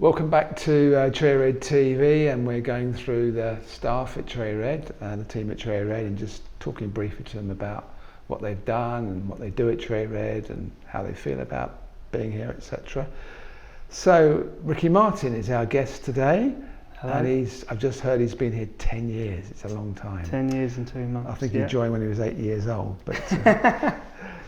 Welcome back to Cherry Red TV, and we're going through the staff at Cherry Red, the team at Cherry Red, and just talking briefly to them about what they've done and what they do at Cherry Red and how they feel about being here, etc. So Ricky Martin is our guest today. Hello. And I've just heard he's been here 10 years. It's a long time. 10 years and 2 months. I think he joined when he was 8 years old. But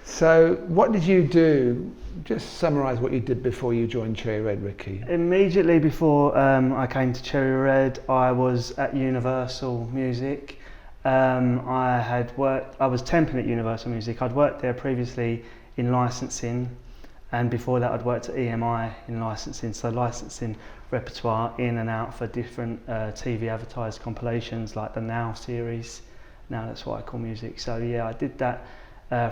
so what did you do? Just summarise what you did before you joined Cherry Red, Ricky. Immediately before I came to Cherry Red, I was at Universal Music. I was temping at Universal Music. I'd worked there previously in licensing, and before that I'd worked at EMI in licensing, so licensing repertoire in and out for different TV advertised compilations like the Now series. Now that's what I call music. So yeah, I did that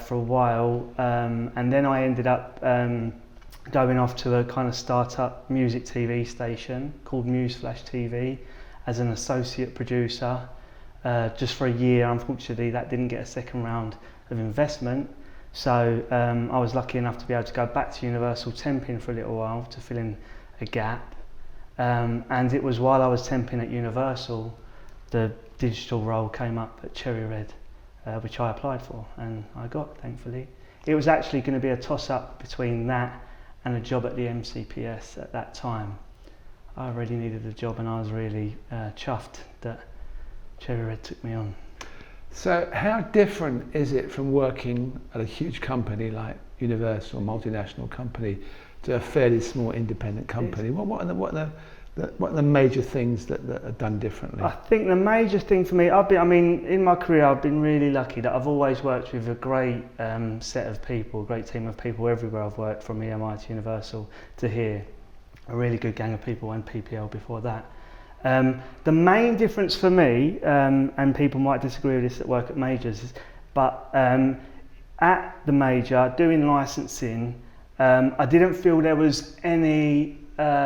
for a while, and then I ended up going off to a kind of start-up music TV station called Museflash TV as an associate producer, just for a year. Unfortunately, that didn't get a second round of investment, so I was lucky enough to be able to go back to Universal temping for a little while to fill in a gap, and it was while I was temping at Universal the digital role came up at Cherry Red, which I applied for and I got, thankfully. It was actually going to be a toss-up between that and a job at the MCPS at that time. I really needed a job and I was really chuffed that Cherry Red took me on. So how different is it from working at a huge company like Universal, multinational company, to a fairly small independent company? What are the major things that are done differently? I think the major thing for me, in my career I've been really lucky that I've always worked with a great set of people, a great team of people everywhere I've worked, from EMI to Universal to here. A really good gang of people, and PPL before that. The main difference for me, and people might disagree with this that work at majors, but at the major, doing licensing, I didn't feel there was any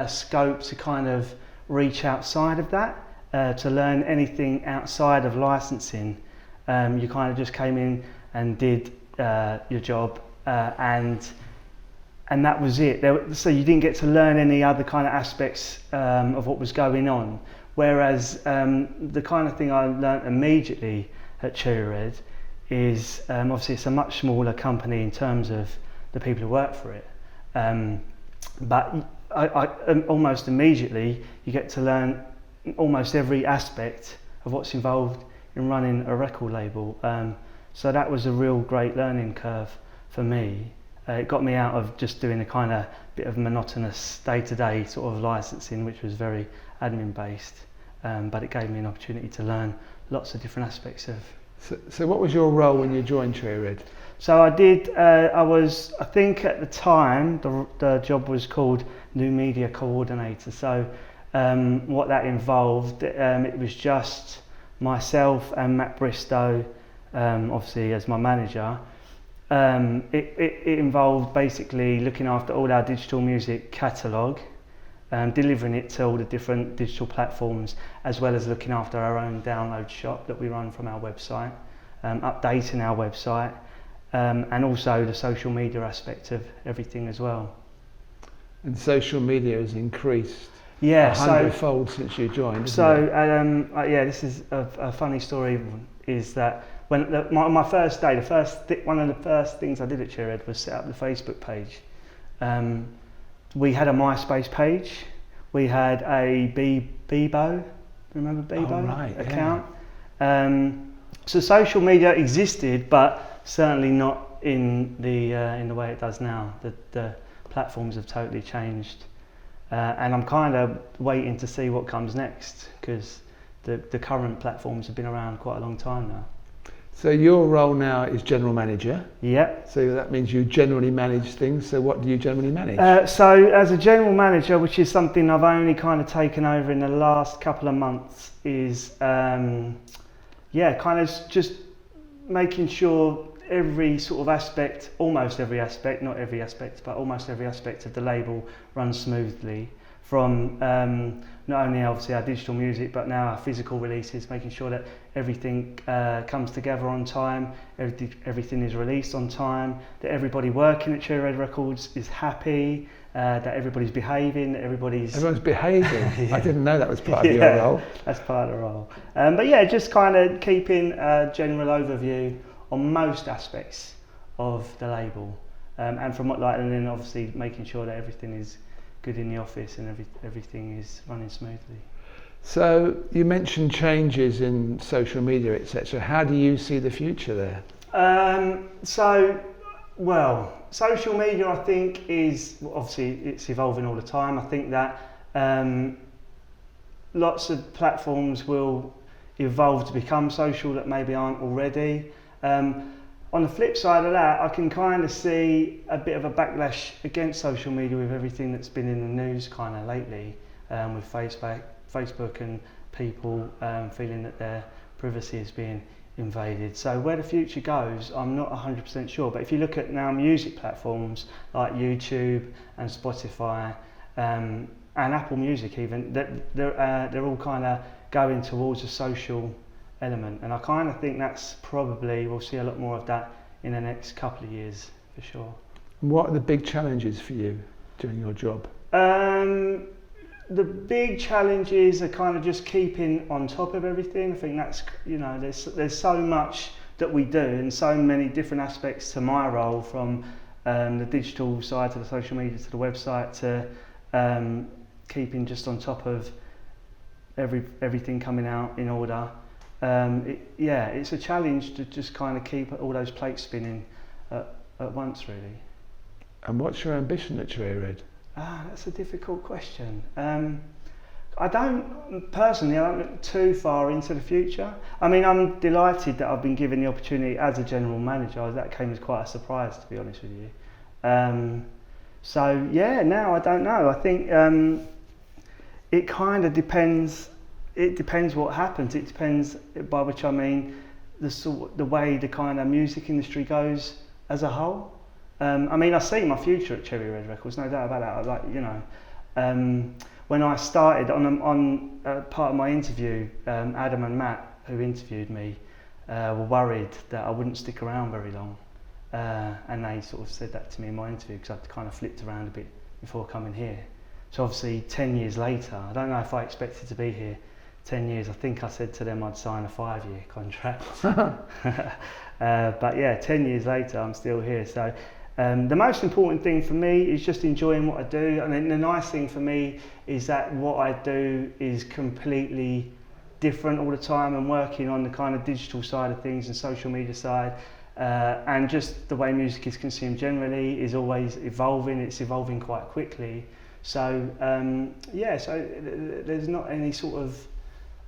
scope to kind of reach outside of that, to learn anything outside of licensing. You kind of just came in and did your job, and that was it. So you didn't get to learn any other kind of aspects of what was going on. Whereas the kind of thing I learned immediately at Cherry Red is, obviously it's a much smaller company in terms of the people who work for it, but I almost immediately you get to learn almost every aspect of what's involved in running a record label. So that was a real great learning curve for me. It got me out of just doing a kind of bit of monotonous day-to-day sort of licensing, which was very admin based, but it gave me an opportunity to learn lots of different aspects of. So what was your role when you joined Cherry Red? So I think at the time the job was called New Media Coordinator. So what that involved, it was just myself and Matt Bristow, obviously as my manager. It involved basically looking after all our digital music catalogue, delivering it to all the different digital platforms, as well as looking after our own download shop that we run from our website, updating our website, and also the social media aspect of everything as well. And social media has increased 100-fold since you joined. This is a funny story. Is that when my first day, one of the first things I did at Cherry Red was set up the Facebook page. We had a MySpace page. We had a Bebo, remember Bebo account. Yeah. So social media existed, but certainly not in the way it does now. The platforms have totally changed, and I'm kind of waiting to see what comes next, because the current platforms have been around quite a long time now. So your role now is general manager. Yep. So that means you generally manage things. So what do you generally manage? So as a general manager, which is something I've only kind of taken over in the last couple of months, is kind of just making sure every sort of aspect, almost every aspect, not every aspect, but almost every aspect of the label runs smoothly, from not only obviously our digital music, but now our physical releases, making sure that everything comes together on time, everything is released on time, that everybody working at Cherry Red Records is happy, that everybody's behaving, that Everyone's behaving. Yeah. I didn't know that was part of your role. That's part of the role. But yeah, just kind of keeping a general overview on most aspects of the label, and from what and then obviously making sure that everything is good in the office and everything is running smoothly. So you mentioned changes in social media, etc. How do you see the future there? Social media I think is obviously it's evolving all the time. I think that lots of platforms will evolve to become social that maybe aren't already. On the flip side of that, I can kind of see a bit of a backlash against social media with everything that's been in the news kind of lately, with Facebook and people feeling that their privacy is being invaded. So where the future goes, I'm not 100% sure. But if you look at now music platforms like YouTube and Spotify and Apple Music even, they're all kind of going towards a social element, and I kind of think that's probably, we'll see a lot more of that in the next couple of years for sure. What are the big challenges for you doing your job? The big challenges are kind of just keeping on top of everything. I think that's, there's so much that we do and so many different aspects to my role, from the digital side to the social media to the website to keeping just on top of everything coming out in order. It's a challenge to just kind of keep all those plates spinning at once, really. And what's your ambition at Cherry Red? That's a difficult question. I don't look too far into the future. I mean, I'm delighted that I've been given the opportunity as a general manager. That came as quite a surprise, to be honest with you. Now I don't know. I think it kind of depends. It depends what happens. It depends, by which I mean the way the kind of music industry goes as a whole. I see my future at Cherry Red Records, no doubt about that. When I started on part of my interview, Adam and Matt, who interviewed me, were worried that I wouldn't stick around very long, and they sort of said that to me in my interview because I'd kind of flipped around a bit before coming here. So obviously 10 years later, I don't know if I expected to be here 10 years. I think I said to them I'd sign a 5-year contract. But yeah, 10 years later I'm still here. So the most important thing for me is just enjoying what I do. And then the nice thing for me is that what I do is completely different all the time, and working on the kind of digital side of things and social media side, and just the way music is consumed generally is always evolving. It's evolving quite quickly. So so there's not any sort of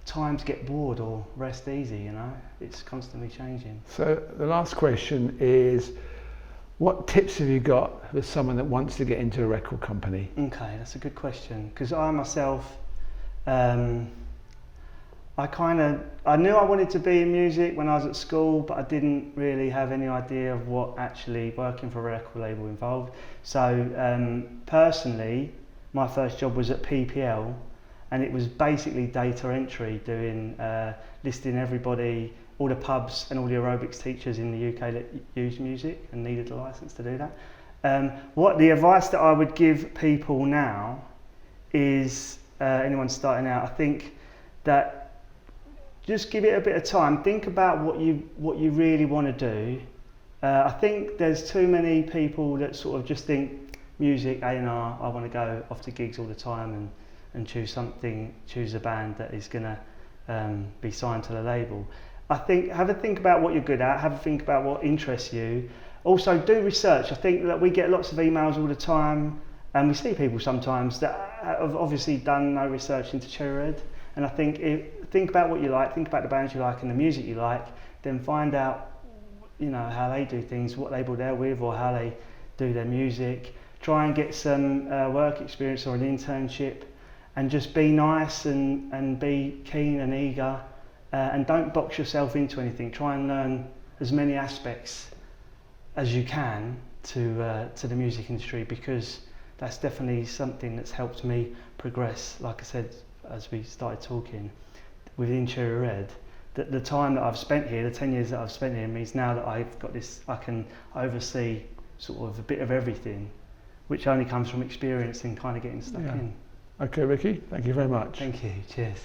time to get bored or rest easy, it's constantly changing. So the last question is, what tips have you got for someone that wants to get into a record company? Okay, that's a good question, because I myself, I knew I wanted to be in music when I was at school, but I didn't really have any idea of what actually working for a record label involved. So personally, my first job was at PPL, and it was basically data entry, doing listing everybody, all the pubs and all the aerobics teachers in the UK that use music and needed a license to do that. What the advice that I would give people now is, anyone starting out, I think that just give it a bit of time. Think about what you really want to do. I think there's too many people that sort of just think music, A&R, I want to go off to gigs all the time and choose a band that is going to be signed to the label. I think have a think about what you're good at, have a think about what interests you. Also do research. I think that we get lots of emails all the time, and we see people sometimes that have obviously done no research into Cherry Red. And I think think about what you like, think about the bands you like and the music you like, then find out how they do things, what label they're with, or how they do their music. Try and get some work experience or an internship, and just be nice and be keen and eager, and don't box yourself into anything. Try and learn as many aspects as you can to the music industry, because that's definitely something that's helped me progress. Like I said, as we started talking, within Cherry Red, that the time that I've spent here, the 10 years that I've spent here, means now that I've got this, I can oversee sort of a bit of everything, which only comes from experience and kind of getting stuck in. Okay, Ricky, thank you very much. Thank you, cheers.